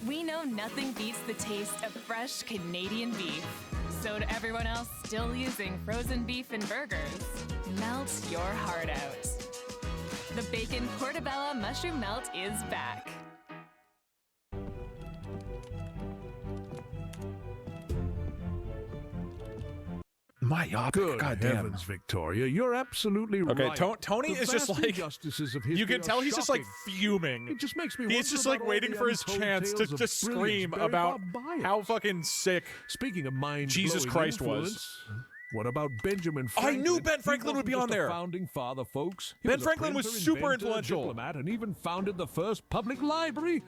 We know nothing beats the taste of fresh Canadian beef. So to everyone else still using frozen beef in burgers, melt your heart out. The Bacon Portobello Mushroom Melt is back. Myopic, Good heavens, Victoria, you're absolutely Okay, right. Tony The is just vast like injustices of you history can tell are he's just like shocking. fuming. It just makes me He's wonder just about like all waiting the for his untold chance to tales of just brilliance scream buried about by bias. how fucking sick Speaking of mind Jesus Christ was. What about Benjamin I Franklin? knew Ben He Franklin would wasn't be just on a there. Founding father, folks. He Ben was a Franklin was printer, super inventor, influential. diplomat, and even founded the first public library.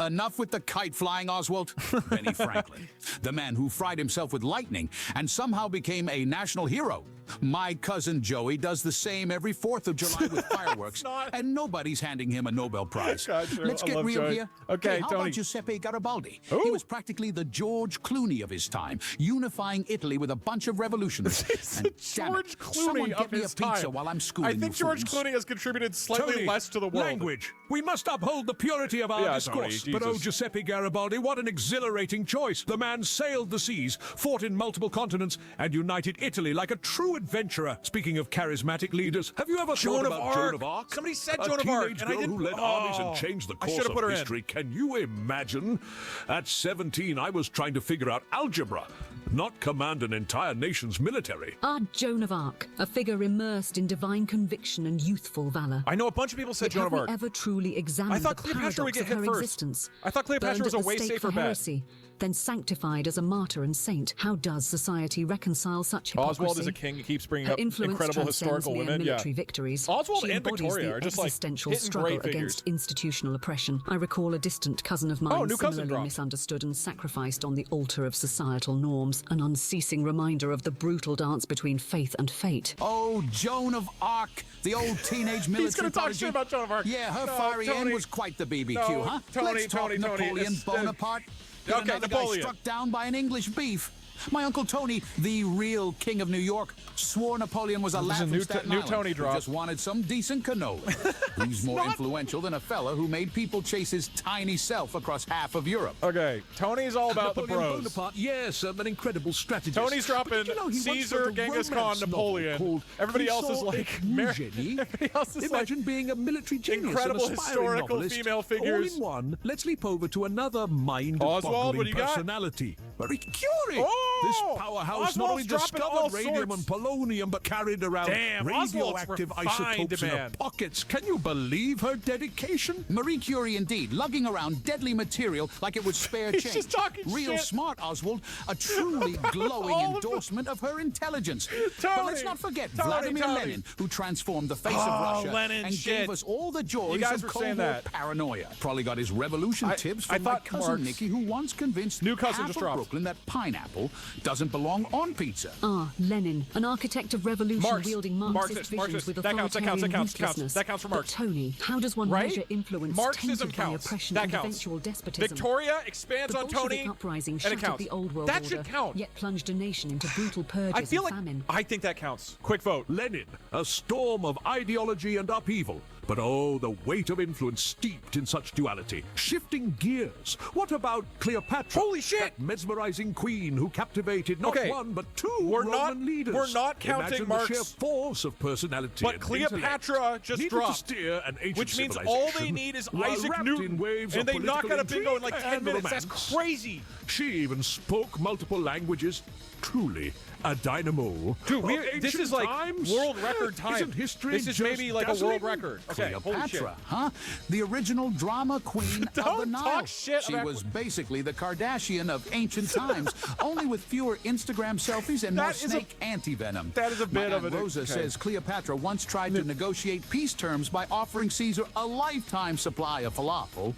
Enough with the kite flying, Oswald. Benny Franklin, the man who fried himself with lightning and somehow became a national hero. My cousin Joey does the same every 4th of July with fireworks, and nobody's handing him a Nobel Prize. Gotcha. Let's I get love real Joey. here. Okay, Hey, how Tony. about Giuseppe Garibaldi? Who? He was practically the George Clooney of his time, unifying Italy with a bunch of revolutionaries. He's And the damn it, George Clooney someone of get me a his pizza time. while I'm schooling I think you George fools. Clooney has contributed slightly Tony, less to the world. language. We must uphold the purity of our Yeah, discourse. Tony, But oh, Jesus. Giuseppe Garibaldi, what an exhilarating choice. The man sailed the seas, fought in multiple continents, and united Italy like a true adventurer. Speaking of charismatic leaders, have you ever Joan thought of about Arc. Joan of Arc? Somebody said a Joan of Arc, teenage and I girl didn't- who led armies and changed the I course should've of put her in. history. Can you imagine? At 17, I was trying to figure out algebra, not command an entire nation's military. Our Joan of Arc, a figure immersed in divine conviction and youthful valor. I know a bunch of people said But Joan have of we Arc. ever truly examined I thought the Cleopatra would paradox get of hit her first. existence? I thought Cleopatra Burned was a at the way stake safer for bet. heresy, then sanctified as a martyr and saint. How does society reconcile such hypocrisy? Oswald is a king. He keeps bringing Her up influence incredible transcends historical mere women. military Yeah. victories. Oswald She and embodies Victoria the are just, like, existential hitting struggle great figures. against institutional oppression. I recall a distant cousin of mine new cousin similarly dropped. misunderstood and sacrificed on the altar of societal norms, an unceasing reminder of the brutal dance between faith and fate. Oh, Joan of Arc, the old teenage military He's gonna talk prodigy. shit about Joan of Arc. Yeah, her No, fiery Tony. end was quite the BBQ, No, huh? Tony, Let's talk Tony, Napoleon it's- Bonaparte. Yet Okay, another Napoleon. guy struck down by an English beef. My Uncle Tony, the real king of New York, swore Napoleon was a This is laugh a from new Staten new Island Tony who drop. just wanted some decent cannoli. Who's more influential than a fella who made people chase his tiny self across half of Europe? Okay, Tony's all about the Napoleon bros. Bonaparte, yes, an incredible strategist. Tony's dropping But, you know, he once Caesar, wrote a Genghis Khan, romance novel Napoleon. called Everybody Qui else is sont like Eugénie. Everybody else is Imagine being a military genius, incredible an aspiring historical novelist, female figures. All in one. Let's leap over to another mind-boggling Oswald, what do you got? personality. Marie Curie. Oh! This powerhouse not only Oswald's dropping all discovered radium sorts. and polonium, but carried around Damn, Oswald's radioactive refined, isotopes in her man. pockets. Can you believe her dedication? Marie Curie, indeed, lugging around deadly material like it was spare He's change. just talking Real shit. smart, Oswald. A truly glowing All of the- endorsement of her intelligence. But Tony, let's not forget Tony, Vladimir Tony. Lenin, who transformed the face Oh, of Russia Lenin, and shit. gave us all the joys You guys of were Cold saying War that. paranoia. Probably got his revolution I- tips I from my thought cousin Marx- Nikki, who once convinced New cousin half just of dropped. Brooklyn that pineapple doesn't belong on pizza. Ah, Lenin, an architect of revolution Marx. wielding Marxist Marxist, visions Marxist. with That counts, that counts, authoritarian that counts, ruthlessness. that counts for Marx. But Tony, how does one Right? measure influence Marxism tainted by counts. oppression That and counts. eventual despotism? Victoria expands The on Bolshevik Tony, uprising and it shattered counts. the old world That order, should count. yet plunged a nation into brutal purges I feel and like famine. I think that counts. Quick vote. Lenin, a storm of ideology and upheaval. But oh, the weight of influence steeped in such duality. Shifting gears. What about Cleopatra? Holy shit! That mesmerizing queen who captivated not Okay, one but two we're Roman not- leaders. we're not counting Imagine Marx. the sheer force of personality. But and Cleopatra intellect just needed dropped, to steer an ancient which means civilization all they need is while Isaac wrapped Newton, in waves and of they knock political out a bingo in like intrigue 10 and minutes. That's romance. crazy. She even spoke multiple languages. Truly a dynamo. Dude, of this ancient is like times. world record time. Isn't history This is just maybe like a dazzling? world record. Okay, holy shit. Cleopatra, huh? The original drama queen of the Don't Nile. talk shit She about- was basically the Kardashian of ancient times, only with fewer Instagram selfies and more That is a- snake anti-venom. that is a bit My of Aunt an- Rosa okay. says Cleopatra once tried to negotiate peace terms by offering Caesar a lifetime supply of falafel.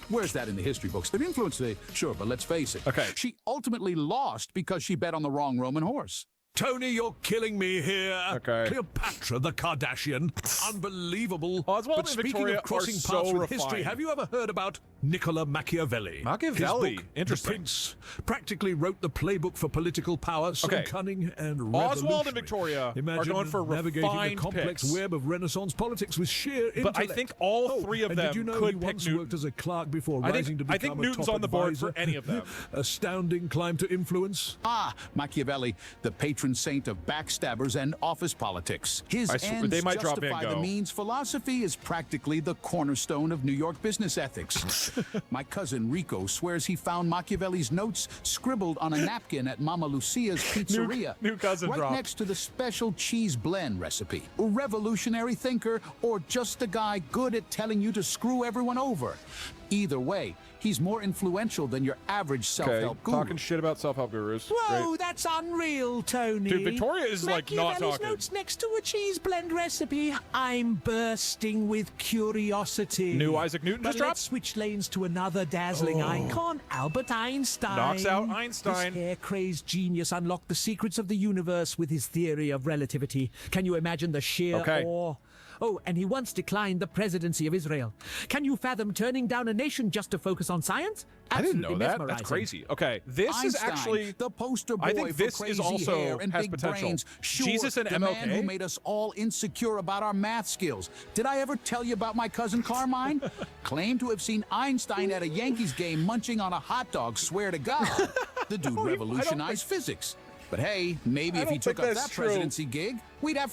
Where's that in the history books? They've influenced the... Sure, but let's face it. Okay. She ultimately lost because she bet on the wrong Roman horse. Tony, you're killing me here. Okay. Cleopatra the Kardashian. Unbelievable. Oswald But and speaking Victoria of crossing are paths so with refined. history, have you ever heard about Nicola Machiavelli? Machiavelli? His book, Interesting. The Prince, practically wrote the playbook for political power, so Okay. cunning and Oswald and revolutionary. Victoria Imagine are going for navigating the refined complex picks. web of Renaissance politics with sheer intellect. But I think all three of and them did you know could he pick once Newton. worked as a clerk before I think- rising to become I think a Newton's top on the board for advisor? any of them. Astounding climb to influence. Ah, Machiavelli, the patron saint of backstabbers and office politics. His I swear, ends they might drop justify Van the Gogh. means philosophy is practically the cornerstone of New York business ethics. My cousin Rico swears he found Machiavelli's notes scribbled on a napkin at Mama Lucia's pizzeria. new cousin right drop. next to the special cheese blend recipe. A revolutionary thinker or just a guy good at telling you to screw everyone over. Either way, he's more influential than your average Okay, self-help guru. talking shit about self-help gurus. Whoa, Great. that's unreal, Tony. Dude, Victoria is, like, not Machiavelli's talking. notes next to a cheese blend recipe. I'm bursting with curiosity. New Isaac Newton But just let's dropped? switch lanes to another dazzling icon, Albert Einstein. Knocks out Einstein. This hair-crazed genius unlocked the secrets of the universe with his theory of relativity. Can you imagine the sheer Okay. awe? Oh, and he once declined the presidency of Israel. Can you fathom turning down a nation just to focus on science? I didn't know Absolutely that. That's mesmerizing. crazy. Okay, this is Einstein, actually the poster boy I think for this crazy is also hair and has big potential. brains. Sure, Jesus and the MLK. man who made us all insecure about our math skills. Did I ever tell you about my cousin Carmine? Claimed to have seen Einstein at a Yankees game munching on a hot dog. Swear to God, the dude revolutionized physics. But hey, maybe I if he don't took think up that's that true. presidency gig, we'd have